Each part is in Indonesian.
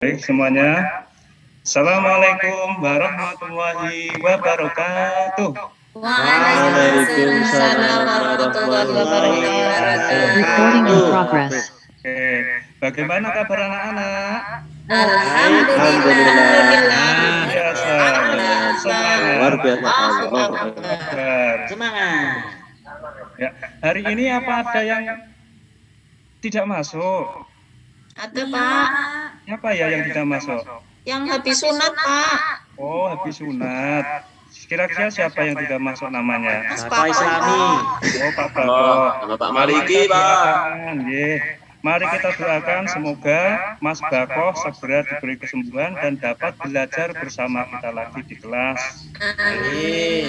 Baik semuanya, Assalamualaikum warahmatullahi wabarakatuh. Waalaikumsalam warahmatullahi Recording in wabarakatuh. progress. Oke, bagaimana kabar anak-anak? Alhamdulillah. Biasa, Luar biasa. kabar. Semangat. Ya, hari ini apa ada yang tidak masuk? Ada Pak, Siapa ya yang tidak masuk? yang habis sunat Pak. Oh, habis sunat. Kira-kira siapa yang tidak masuk namanya? Mas Bapak Islami. Oh, Pak Bapak. Bapak Maliki, Pak. Mari kita doakan semoga Mas Bakoh segera diberi kesembuhan dan dapat belajar bersama kita lagi di kelas. Amin.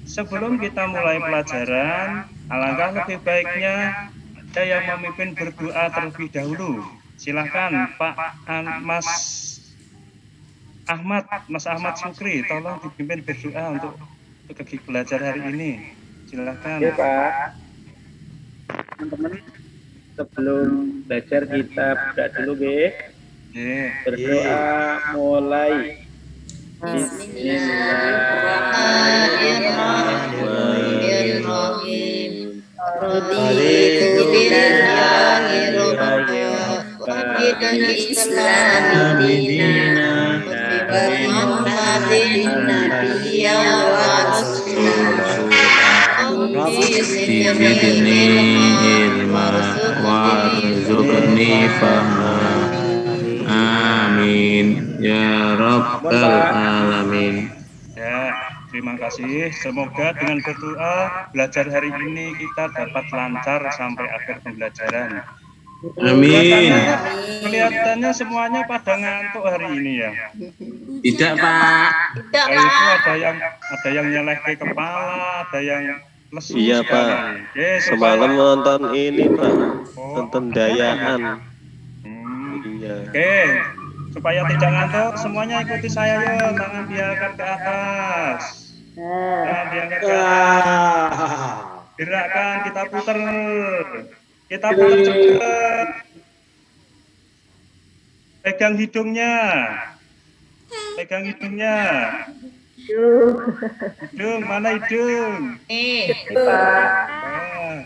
Sebelum kita mulai pelajaran, alangkah lebih baiknya ada yang memimpin berdoa terlebih dahulu. Silahkan Pak Mas Ahmad Sukri, tolong dipimpin berdoa untuk belajar hari ini. Silahkan. Oke Pak, teman-teman sebelum belajar kita buka dulu berdoa mulai. Bismillahirrahmanirrahim. Raditu billahi rabban Islam dinan wa Muhammadin nabiyyan wa rasulan. Zidni ilma warzuqni fahma. Amin ya rabbal alamin. Ya, terima kasih. Semoga dengan berdoa belajar hari ini kita dapat lancar sampai akhir pembelajaran. Amin. Kelihatannya semuanya pada ngantuk hari ini ya. Tidak, Pak. Tidak Itu Pak. ada yang nyeleh ke kepala, ada yang lesu. Iya sekali. Pak, Oke, semalam nonton ini Pak, Oh, nonton dayaan. Iya. Oke, supaya tidak ngantuk, semuanya ikuti saya yuk. Tangan diangkat ke atas. Tangan diangkat ke atas. Gerakkan, kita putar. Kita putar cepat. Pegang hidungnya. Pegang hidungnya. Hidung, mana hidung? Nah,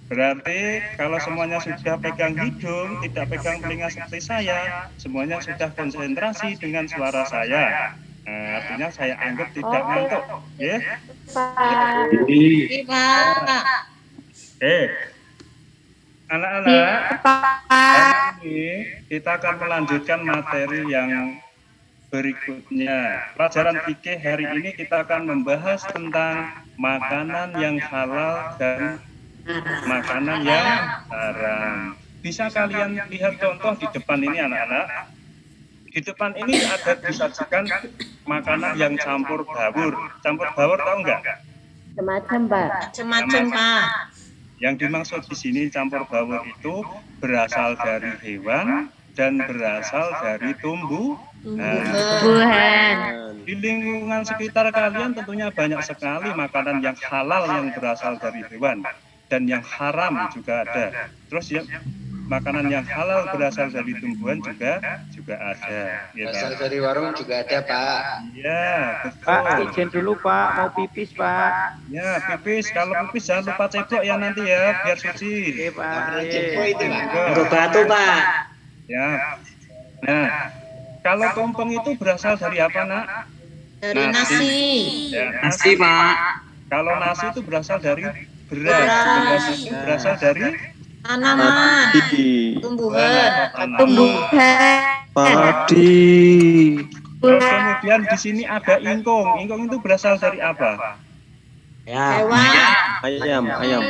berarti kalau semuanya sudah pegang hidung, tidak pegang telinga seperti saya, semuanya sudah konsentrasi dengan suara saya. Nah, artinya saya anggap tidak ngantuk, ya? Oke, anak-anak, hari ini kita akan melanjutkan materi yang berikutnya. Pelajaran fikih hari ini kita akan membahas tentang makanan yang halal dan makanan yang haram. Bisa kalian lihat contoh di depan ini anak-anak. Di depan ini ada disajikan makanan yang campur baur. Campur baur tahu nggak? Macam-macam Pak. Yang dimaksud di sini campur baur itu berasal dari hewan dan berasal dari tumbuhan. Di lingkungan sekitar kalian tentunya banyak sekali makanan yang halal yang berasal dari hewan. Dan yang haram juga ada. Terus ya makanan yang halal berasal dari tumbuhan juga ada. Ya, berasal dari warung juga ada Pak. Ya, betul. Pak, izin dulu Pak, mau pipis Pak. Ya, pipis. Kalau pipis jangan lupa ceplok ya nanti ya, biar suci. Oke Pak. Untuk batu Pak. Ya. Nah, kalau tumpeng itu berasal dari apa nak? Dari nasi. Ya, Nasi, Pak. Kalau nasi itu berasal dari beras. Beras itu berasal dari Tanaman. Tumbuhan. Padi. Terus kemudian di sini ada ingkung. Ingkung itu berasal dari apa? Hewan. Ayam. Ayam.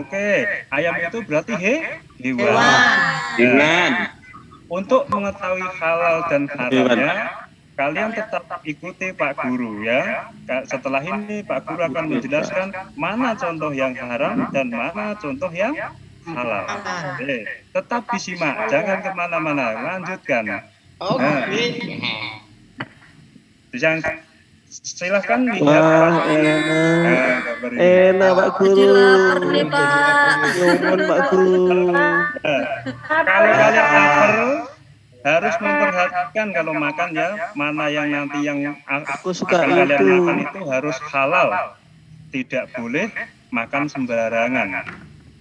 Oke. Ayam itu berarti hewan. Dengan Untuk mengetahui halal dan haramnya, kalian tetap ikuti Pak Guru ya. Setelah ini Pak Guru akan menjelaskan mana contoh yang haram dan mana contoh yang halal. Oke. Tetap disimak, jangan kemana-mana. Lanjutkan. Nah, Silahkan lihat Wah, Pak. enak. Enak Pak Guru. lapar nih, Pak. Nyuwun Pak Guru. Kalau kalian lapar harus memperhatikan kalau makan ya, mana yang nanti yang Aku suka akan kalian itu. makan itu harus halal. Tidak boleh makan sembarangan.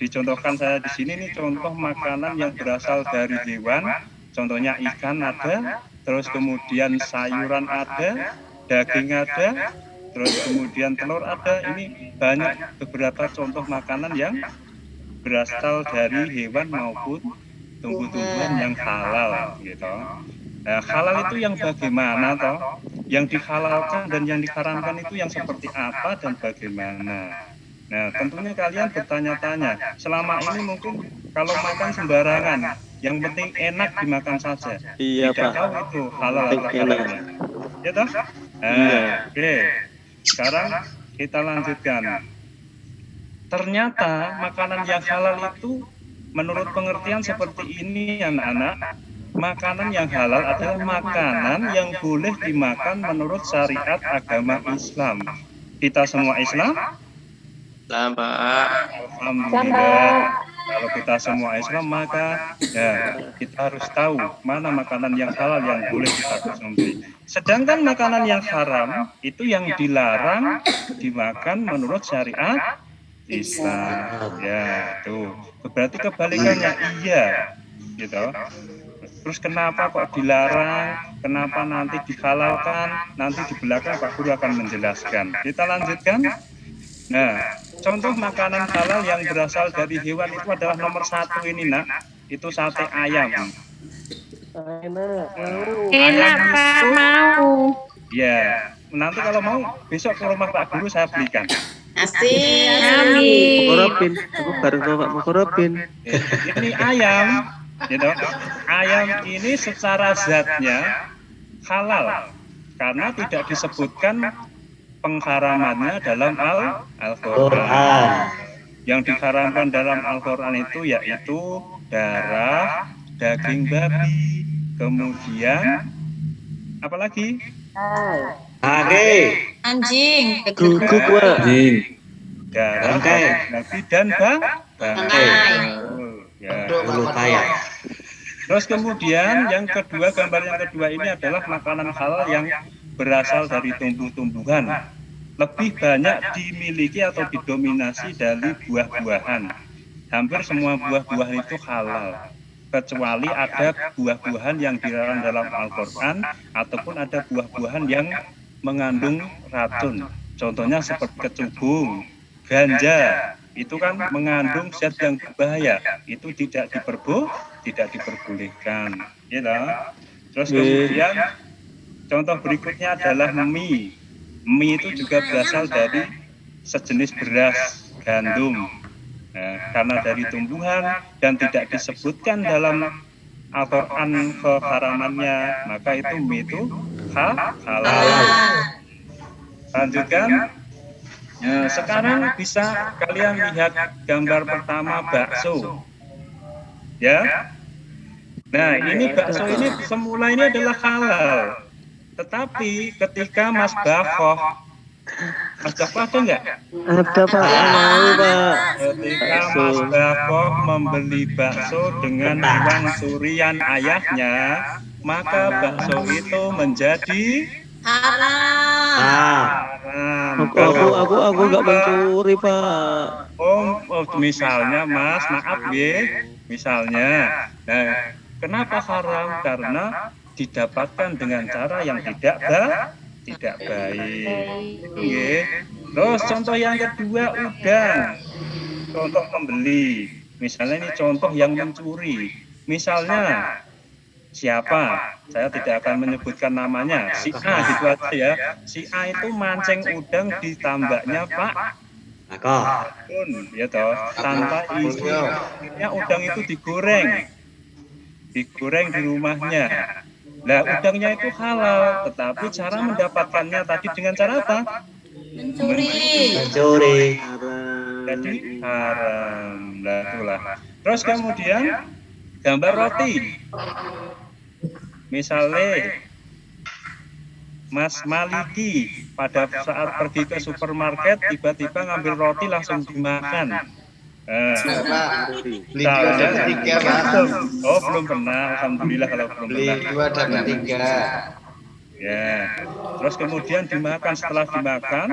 Dicontohkan saya di sini nih contoh makanan yang berasal dari hewan, contohnya ikan ada, terus kemudian sayuran ada, daging ada, terus kemudian telur ada. Ini banyak beberapa contoh makanan yang berasal dari hewan maupun tumbuh-tumbuhan yang halal gitu. Nah, halal itu yang bagaimana toh? Yang dihalalkan dan yang diharamkan itu yang seperti apa dan bagaimana? Nah, tentunya kalian bertanya-tanya. Selama ini mungkin kalau makan sembarangan, yang penting enak dimakan saja. Iya Tidak Pak. tahu itu halal atau Penting enak. haramnya. Ya toh? Nah, Iya. oke. Sekarang kita lanjutkan. Ternyata makanan yang halal itu menurut pengertian seperti ini anak-anak. Makanan yang halal adalah makanan yang boleh dimakan menurut syariat agama Islam. Kita semua Islam? Alhamdulillah. Kalau kita semua Islam maka ya kita harus tahu mana makanan yang halal yang boleh kita konsumsi. Sedangkan makanan yang haram itu yang dilarang dimakan menurut syariat Islam. Ya, tuh. Berarti kebalikannya iya. Gitu. Terus kenapa kok dilarang? Kenapa nanti dihalalkan? Nanti di belakang Pak Guru akan menjelaskan. Kita lanjutkan. Nah, contoh makanan halal yang berasal dari hewan itu adalah nomor 1 ini nak, itu sate ayam. Enak, Pak. Mau. Ya, nanti kalau mau besok ke rumah Pak Guru saya belikan. Asik. Amin. Mukorobin. Aku bareng sama Pak Mukorobin. Ini ayam, gitu. Ayam ini secara zatnya halal karena tidak disebutkan pengharamannya dalam Al-Quran. Yang diharamkan dalam Al-Quran itu yaitu darah, daging babi, kemudian apalagi? Anjing. Guguk Pak. Darah, daging babi dan bangkai. Ya. Terus kemudian yang kedua, gambar yang kedua ini adalah makanan halal yang berasal dari tumbuh-tumbuhan. Lebih banyak dimiliki atau didominasi dari buah-buahan. Hampir semua buah-buahan itu halal. Kecuali ada buah-buahan yang dilarang dalam Al-Quran ataupun ada buah-buahan yang mengandung racun. Contohnya seperti kecubung, ganja. Itu kan mengandung zat yang berbahaya. Itu tidak diperbolehkan. Gitu. Terus kemudian contoh berikutnya adalah mie. Mie itu juga berasal dari sejenis beras gandum. Nah, karena dari tumbuhan dan tidak disebutkan dalam Al-Quran keharamannya, maka itu mie itu halal. Lanjutkan. Nah, sekarang bisa kalian lihat gambar pertama bakso. Ya. Nah, ini bakso ini semula ini adalah halal. Tetapi ketika Mas Bakoh ada nggak? Ada Pak. Mau Pak. Ketika Mas Bakoh membeli bakso dengan uang curian ayahnya, maka bakso itu menjadi haram. Aku nggak mencuri Pak. Oh, misalnya Mas, maaf ya, misalnya. Nah, kenapa haram? Karena didapatkan dengan cara yang tidak baik. Oke. Terus contoh yang kedua udang. Contoh pembeli. Misalnya ini contoh yang mencuri. Misalnya siapa? Saya tidak akan menyebutkan namanya. Si A gitu aja ya. Si A itu mancing udang di tambaknya Pak Akun, ya toh. Tanpa izin. Akhirnya udang itu digoreng di rumahnya. Nah, udangnya itu halal, tetapi cara mendapatkannya tadi dengan cara apa? Mencuri. Jadi haram. Nah, itulah. Terus kemudian gambar roti. Misalnya Mas Maliki pada saat pergi ke supermarket tiba-tiba ngambil roti langsung dimakan. Pak, beli Saya- 2 dapat 3 Pak. Oh belum pernah, alhamdulillah kalau belum Beli pernah. 2 dapat 3. Ya, terus kemudian dimakan, setelah dimakan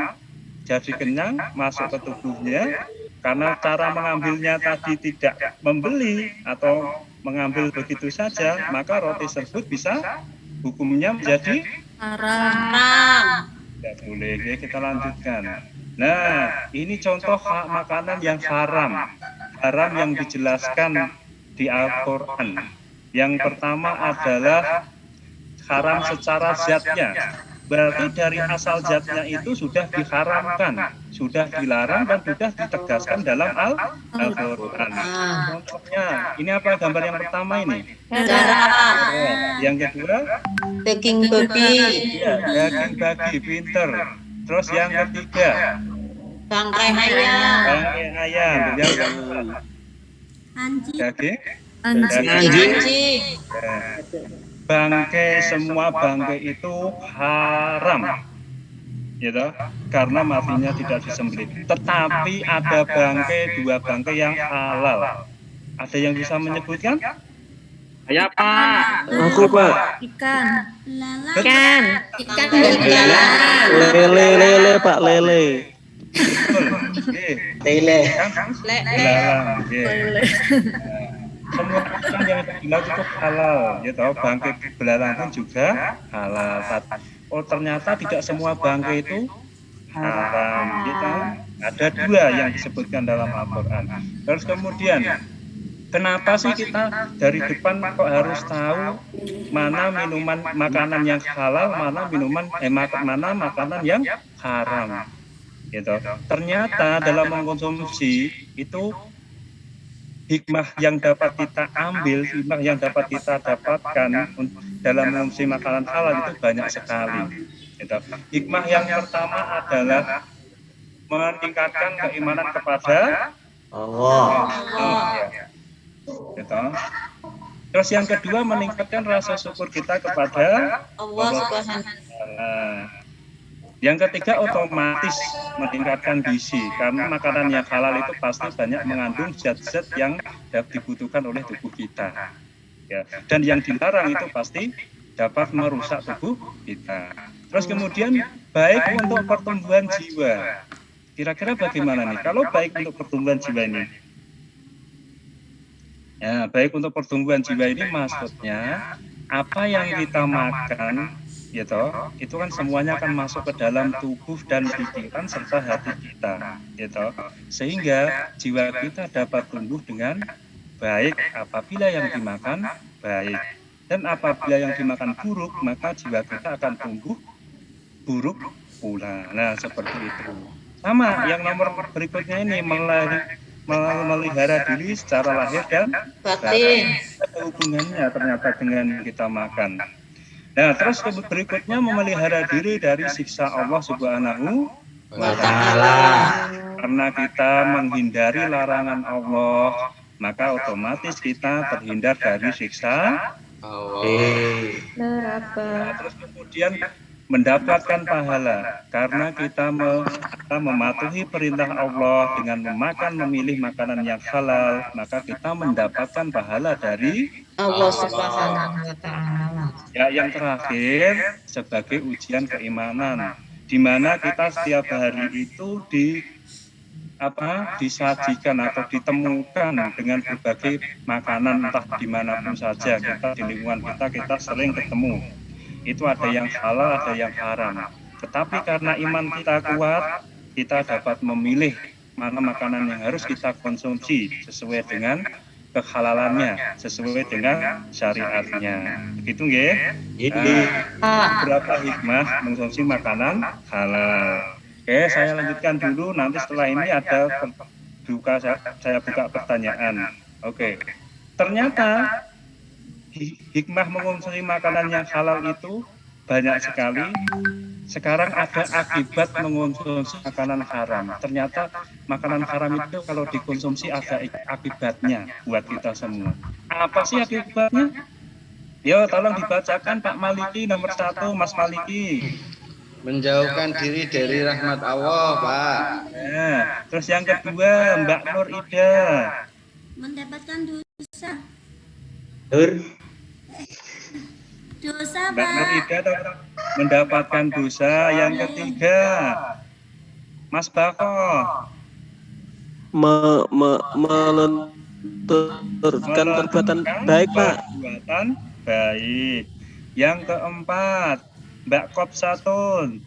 jadi kenyang, masuk ke tubuhnya. Karena cara mengambilnya tadi tidak membeli atau mengambil begitu saja, maka roti tersebut bisa hukumnya menjadi Haram. tidak boleh. Ya, kita lanjutkan. Nah, ini contoh makanan yang haram. Haram yang dijelaskan di Al-Quran. Yang pertama adalah haram secara zatnya. Berarti dari asal zatnya itu sudah diharamkan, sudah dilarang dan sudah ditegaskan dalam Al-Quran. Contohnya, ini apa gambar yang pertama ini? Garam. Yang kedua, Daging babi. ya, daging babi, pinter. Terus yang ketiga, Bangkai ayam. bangkai ayam. Yang keempat, daging Anjing. Anjing. bangkai, semua bangkai itu haram, gitu, karena matinya tidak disembelih. Tetapi ada bangkai, 2 bangkai yang halal. Ada yang bisa menyebutkan? Saya Pak. Aku Pak. Ikan. Ikan. Lele Pak, lele. Tele. Belalang. Semua ikan yang di laut itu halal, gitu. Bangkai belalang pun juga halal. Oh ternyata tidak semua bangkai itu haram, gitu. Ada 2 yang disebutkan dalam Al-Quran. Terus kemudian, kenapa sih kita dari depan kok harus tahu mana minuman makanan yang halal, mana mana makanan yang haram, gitu. Ternyata dalam mengkonsumsi itu hikmah yang dapat kita ambil, hikmah yang dapat kita dapatkan dalam mengonsumsi makanan halal itu banyak sekali. Gitu. Hikmah yang pertama adalah meningkatkan keimanan kepada Allah. Ya. Gitu. Terus yang kedua meningkatkan rasa syukur kita kepada Allah Subhanahu. Yang ketiga otomatis meningkatkan gizi karena makanan yang halal itu pasti banyak mengandung zat-zat yang dibutuhkan oleh tubuh kita. Ya. Dan yang dilarang itu pasti dapat merusak tubuh kita. Terus kemudian baik untuk pertumbuhan jiwa. Kira-kira bagaimana nih? Kalau baik untuk pertumbuhan jiwa ini? Ya, baik untuk pertumbuhan jiwa ini maksudnya apa yang kita makan gitu, itu kan semuanya akan masuk ke dalam tubuh dan pikiran serta hati kita, gitu. Sehingga jiwa kita dapat tumbuh dengan baik apabila yang dimakan baik. Dan apabila yang dimakan buruk, maka jiwa kita akan tumbuh buruk pula. Nah, seperti itu. Sama, yang nomor berikutnya ini memelihara diri secara lahir dan batin. Ada hubungannya ternyata dengan kita makan. Nah, terus berikutnya memelihara diri dari siksa Allah Subhanahu wa Ta'ala. Karena kita menghindari larangan Allah, maka otomatis kita terhindar dari siksa Allah. Nah, terus kemudian mendapatkan pahala karena kita mematuhi perintah Allah dengan memilih makanan yang halal, maka kita mendapatkan pahala dari Allah Subhanahu wa Ta'ala. Ya, yang terakhir sebagai ujian keimanan, di mana kita setiap hari itu disajikan atau ditemukan dengan berbagai makanan entah dimanapun saja kita di lingkungan kita sering ketemu. Itu ada yang halal, ada yang haram. Tetapi karena iman kita kuat, kita dapat memilih mana makanan yang harus kita konsumsi sesuai dengan kehalalannya, sesuai dengan syariatnya. Begitu nggih? Berapa hikmah mengkonsumsi makanan halal. Oke, saya lanjutkan dulu, nanti setelah ini ada saya buka pertanyaan. Oke. Ternyata hikmah mengkonsumsi makanan yang halal itu banyak sekali. Sekarang ada akibat mengkonsumsi makanan haram. Ternyata makanan haram itu kalau dikonsumsi ada akibatnya buat kita semua. Apa sih akibatnya? Yo, tolong dibacakan Pak Maliki nomor 1, Mas Maliki. Menjauhkan diri dari rahmat Allah, Pak. Nah, terus yang kedua Mbak Nur Ida. Mendapatkan dosa. Dosa, Mbak Nur Pak. Ida mendapatkan dosa. Yang ketiga Mas Bako. Melenturkan perbuatan baik, Pak. Perbuatan baik. Yang keempat Mbak Kopsatun.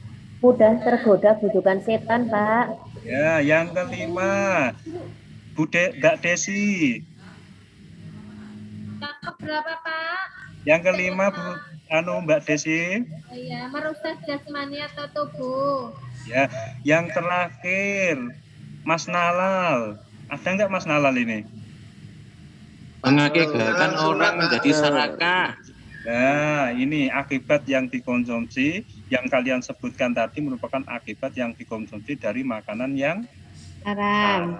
Mudah tergoda bujukan setan, Pak. Ya, yang kelima Mbak Desi. Cakep berapa, Pak? Yang kelima Mbak Desi. Iya, merusak jasmani atau tubuh. Ya, yang terakhir Mas Nalal. Ada nggak Mas Nalal ini? Mengakibatkan orang menjadi serakah. Nah, ini akibat yang dikonsumsi, yang kalian sebutkan tadi merupakan akibat yang dikonsumsi dari makanan yang Haram.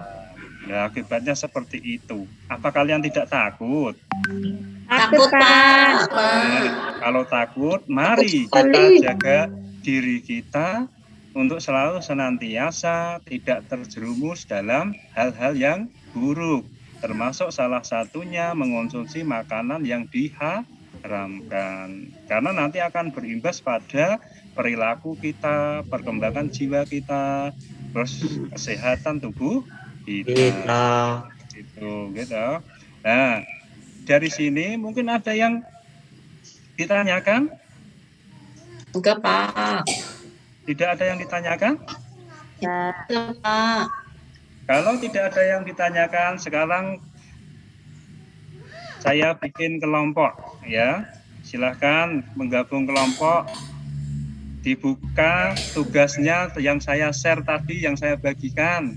Nah, akibatnya seperti itu. Apa kalian tidak takut? Takut, Pak. Nah, kalau takut, mari kita jaga diri kita untuk selalu senantiasa tidak terjerumus dalam hal-hal yang buruk. Termasuk salah satunya mengonsumsi makanan yang diharamkan. Karena nanti akan berimbas pada perilaku kita, perkembangan jiwa kita, terus kesehatan tubuh kita. Gitu. Nah, dari sini mungkin ada yang ditanyakan? Enggak, Pak. Tidak ada yang ditanyakan? Enggak, Pak. Kalau tidak ada yang ditanyakan, sekarang saya bikin kelompok, ya. Silahkan menggabung kelompok. Dibuka tugasnya yang saya share tadi, yang saya bagikan.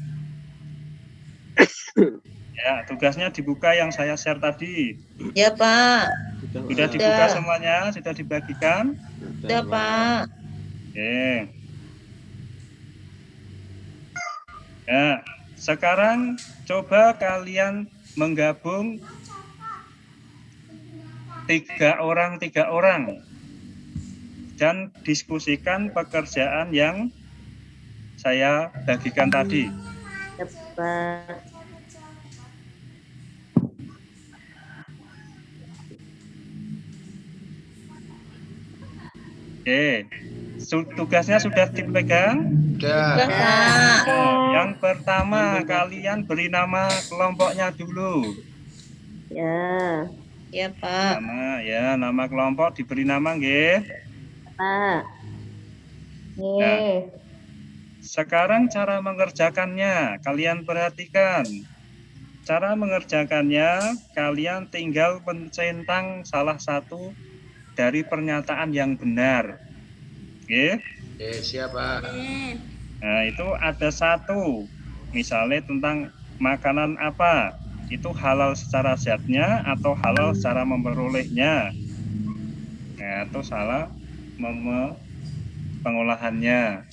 Ya, tugasnya dibuka yang saya share tadi. Ya, Pak. Sudah dibuka semuanya, sudah dibagikan. Sudah, Pak. Oke. Ya, sekarang coba kalian menggabung 3 orang dan diskusikan pekerjaan yang saya bagikan tadi. Cepat. Oke, tugasnya sudah dipegang? Sudah. Pak. Yang pertama, kalian beri nama kelompoknya dulu. Ya, Ya, Pak. Nama kelompok diberi nama, nggih. Pak. Nih. Sekarang cara mengerjakannya, kalian perhatikan. Cara mengerjakannya, kalian tinggal mencentang salah satu dari pernyataan yang benar. Oke? Siapa? Nah, itu ada satu. Misalnya tentang makanan apa? Itu halal secara zatnya atau halal secara memperolehnya. Nah, atau salah pengolahannya.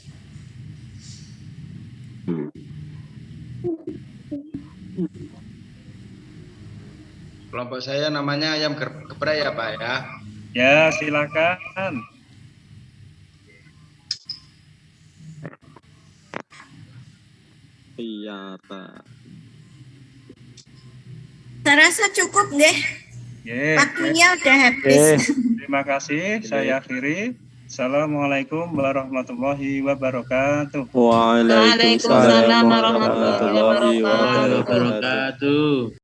Kelompok saya namanya ayam geprek ya, Pak ya. Ya, silakan. Iya, Pak. Saya rasa cukup deh. Waktunya udah habis. Terima kasih. Saya akhiri. Assalamualaikum warahmatullahi wabarakatuh. Waalaikumsalam Waalaikumsalam warahmatullahi warahmatullahi wabarakatuh. Wabarakatuh.